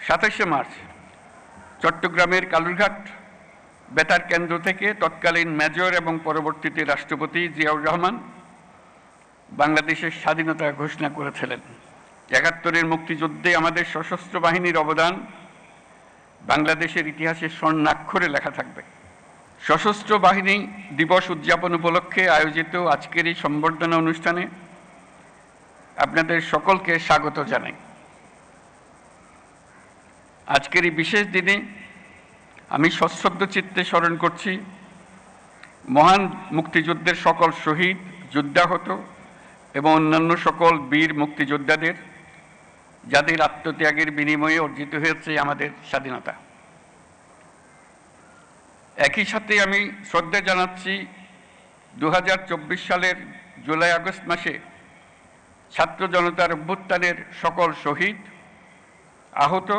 27শে March চট্টগ্রামের কালুরঘাট বেতার কেন্দ্র থেকে তৎকালীন মেজর এবং পরবর্তীতে রাষ্ট্রপতি জিয়াউর রহমান বাংলাদেশের স্বাধীনতা ঘোষণা করেছিলেন। ৭১-এর মুক্তিযুদ্ধে আমাদের সশস্ত্র বাহিনীর অবদান বাংলাদেশের ইতিহাসে স্বর্ণাক্ষরে লেখা থাকবে। সশস্ত্র বাহিনী দিবস উদযাপন উপলক্ষে আয়োজিত আজকের এই সম্বর্ধনা অনুষ্ঠানে আপনাদের সকলকে স্বাগত জানাই। আজকের এই বিশেষ দিনে আমি সশ্রদ্ধ চিত্তে স্মরণ করছি মহান মুক্তিযুদ্ধের সকল শহীদ, যুদ্ধাহত এবং অন্যান্য সকল বীর মুক্তিযোদ্ধাদের, যাদের আত্মত্যাগের বিনিময়ে অর্জিত হয়েছে আমাদের স্বাধীনতা। একই সাথে আমি শ্রদ্ধা জানাচ্ছি 2024 সালের জুলাই আগস্ট মাসে ছাত্র জনতার অভ্যুত্থানের সকল শহীদ, আহত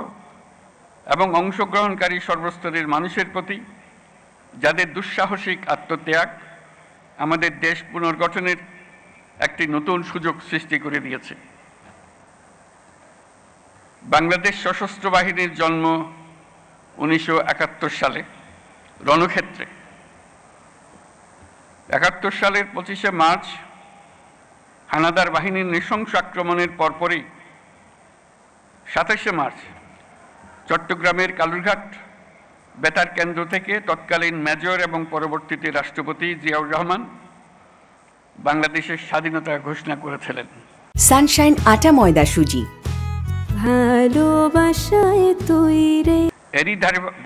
এবং অংশগ্রহণকারী সর্বস্তরের মানুষের প্রতি, যাদের দুঃসাহসিক আত্মত্যাগ আমাদের দেশ পুনর্গঠনের একটি নতুন সুযোগ সৃষ্টি করে দিয়েছে। বাংলাদেশ সশস্ত্র বাহিনীর জন্ম 1971 সালে রণক্ষেত্রে। 71 সালের 25শে মার্চ হানাদার বাহিনীর নৃশংস আক্রমণের পরপরই 27শে মার্চ চট্টগ্রামের কালুরঘাট বেতার কেন্দ্র থেকে তৎকালীন মেজর এবং পরবর্তীতে রাষ্ট্রপতি জিয়াউর রহমান বাংলাদেশের স্বাধীনতা ঘোষণা করেছিলেন। সানশাইন আটা ময়দা সুজি, ভালোবাসায় তৈরি। এরই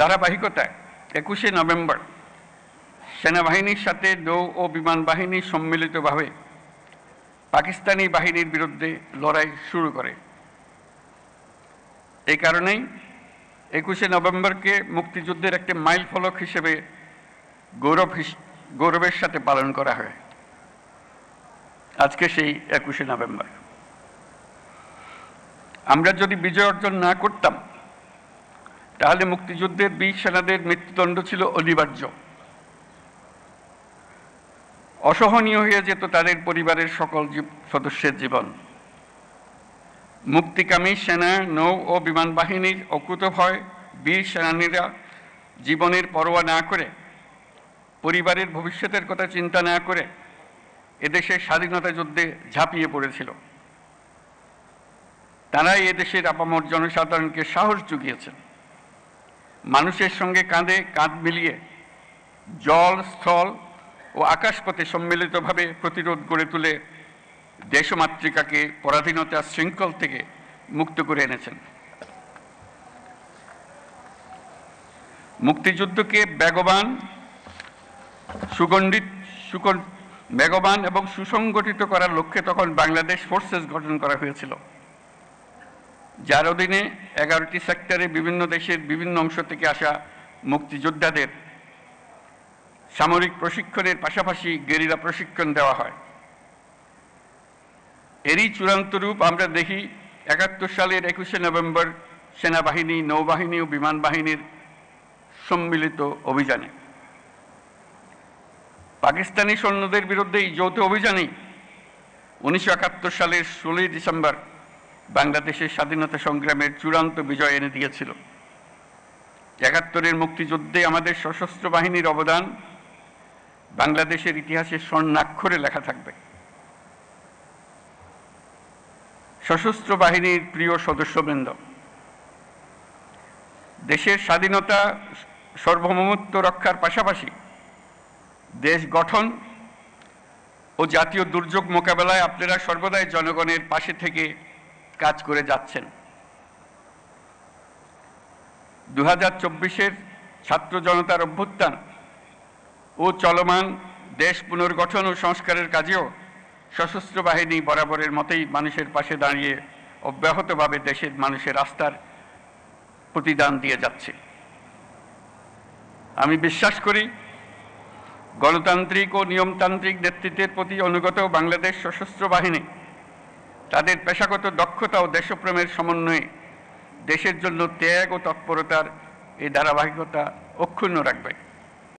ধারাবাহিকতায় 21শে নভেম্বর সেনাবাহিনীর সাথে নৌ ও বিমান বাহিনী সম্মিলিতভাবে পাকিস্তানি বাহিনীর বিরুদ্ধে লড়াই শুরু করে। এই কারণেই 21শে নভেম্বরকে মুক্তিযুদ্ধের একটি মাইল ফলক হিসেবে গৌরবের সাথে পালন করা হয়। আজকে সেই 21শে নভেম্বর। আমরা যদি বিজয় অর্জন না করতাম তাহলে মুক্তিযুদ্ধের বীর সেনাদের মৃত্যুদণ্ড ছিল অনিবার্য। অসহনীয় হয়ে যেত তাদের পরিবারের সকল সদস্যের জীবন। মুক্তিকামী সেনা, নৌ ও বিমান বাহিনীর অকুতভয় বীর সেনানীরা জীবনের পরোয়া না করে, পরিবারের ভবিষ্যতের কথা চিন্তা না করে এদেশের স্বাধীনতা যুদ্ধে ঝাঁপিয়ে পড়েছিল। তারাই এদেশের আপামর জনসাধারণকে সাহস জুগিয়েছেন। মানুষের সঙ্গে কাঁধে কাঁধ মিলিয়ে জল, স্থল ও আকাশপথে সম্মিলিতভাবে প্রতিরোধ গড়ে তুলে দেশমাতৃকাকে পরাধীনতার শৃঙ্খল থেকে মুক্ত করে এনেছেন। মুক্তিযুদ্ধকে বেগবান এবং সুসংগঠিত করার লক্ষ্যে তখন বাংলাদেশ ফোর্সেস গঠন করা হয়েছিল, যার অধীনে 11টি সেক্টরে বিভিন্ন দেশের বিভিন্ন অংশ থেকে আসা মুক্তিযোদ্ধাদের সামরিক প্রশিক্ষণের পাশাপাশি গেরিলা প্রশিক্ষণ দেওয়া হয়। এরই চূড়ান্ত রূপ আমরা দেখি 71 সালের 21শে নভেম্বর সেনাবাহিনী, নৌবাহিনী ও বিমান বাহিনীর সম্মিলিত অভিযানে। পাকিস্তানি সৈন্যদের বিরুদ্ধে এই যৌথ অভিযানেই 1971 সালের 16ই ডিসেম্বর বাংলাদেশের স্বাধীনতা সংগ্রামের চূড়ান্ত বিজয় এনে দিয়েছিল। 71-এর মুক্তিযুদ্ধে আমাদের সশস্ত্র বাহিনীর অবদান বাংলাদেশের ইতিহাসে স্বর্ণাক্ষরে লেখা থাকবে। সশস্ত্র বাহিনীর প্রিয় সদস্যবৃন্দ, দেশের স্বাধীনতা সার্বভৌমত্ব রক্ষার পাশাপাশি দেশ গঠন ও জাতীয় দুর্যোগ মোকাবেলায় আপনারা সর্বদাই জনগণের পাশে থেকে কাজ করে যাচ্ছেন। 2024-এর ছাত্র জনতার অভ্যুত্থান ও চলমান দেশ পুনর্গঠন ও সংস্কারের কাজেও সশস্ত্র বাহিনী বরাবরের মতোই মানুষের পাশে দাঁড়িয়ে অব্যাহতভাবে দেশের মানুষের আস্থার প্রতিদান দিয়ে যাচ্ছে। আমি বিশ্বাস করি গণতান্ত্রিক ও নিয়মতান্ত্রিক নেতৃত্বের প্রতি অনুগত বাংলাদেশ সশস্ত্র বাহিনী তাদের পেশাগত দক্ষতা ও দেশপ্রেমের সমন্বয়ে দেশের জন্য ত্যাগ ও তৎপরতার এই ধারাবাহিকতা অক্ষুণ্ণ রাখবে।